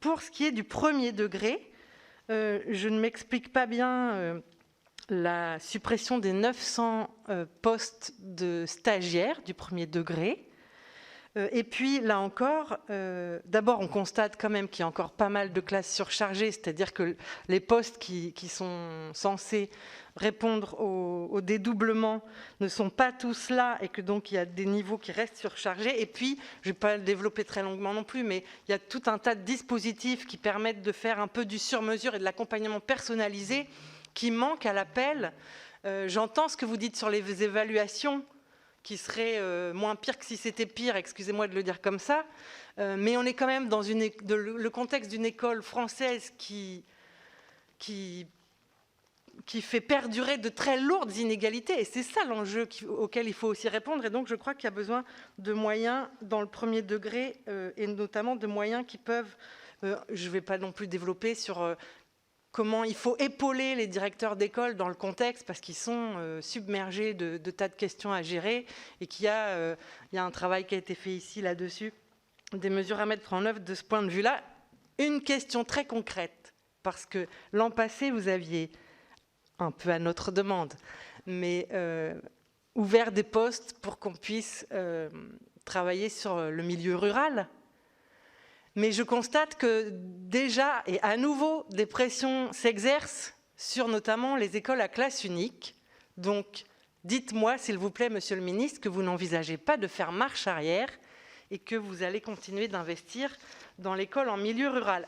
pour ce qui est du premier degré, je ne m'explique pas bien la suppression des 900 postes de stagiaires du premier degré. Et puis, là encore, d'abord, on constate quand même qu'il y a encore pas mal de classes surchargées, c'est-à-dire que les postes qui sont censés répondre au dédoublement ne sont pas tous là et que donc il y a des niveaux qui restent surchargés. Et puis, je ne vais pas le développer très longuement non plus, mais il y a tout un tas de dispositifs qui permettent de faire un peu du sur-mesure et de l'accompagnement personnalisé qui manquent à l'appel. J'entends ce que vous dites sur les évaluations, qui serait moins pire que si c'était pire, excusez-moi de le dire comme ça, mais on est quand même dans le contexte d'une école française qui fait perdurer de très lourdes inégalités, et c'est ça l'enjeu auquel il faut aussi répondre, et donc je crois qu'il y a besoin de moyens dans le premier degré, et notamment de moyens qui peuvent, je ne vais pas non plus développer sur comment il faut épauler les directeurs d'école dans le contexte parce qu'ils sont submergés de tas de questions à gérer et qu'il y a un travail qui a été fait ici là-dessus, des mesures à mettre en œuvre de ce point de vue-là. Une question très concrète, parce que l'an passé, vous aviez, un peu à notre demande, mais ouvert des postes pour qu'on puisse travailler sur le milieu rural. Mais je constate que déjà, et à nouveau, des pressions s'exercent sur notamment les écoles à classe unique. Donc, dites-moi, s'il vous plaît, Monsieur le Ministre, que vous n'envisagez pas de faire marche arrière et que vous allez continuer d'investir dans l'école en milieu rural.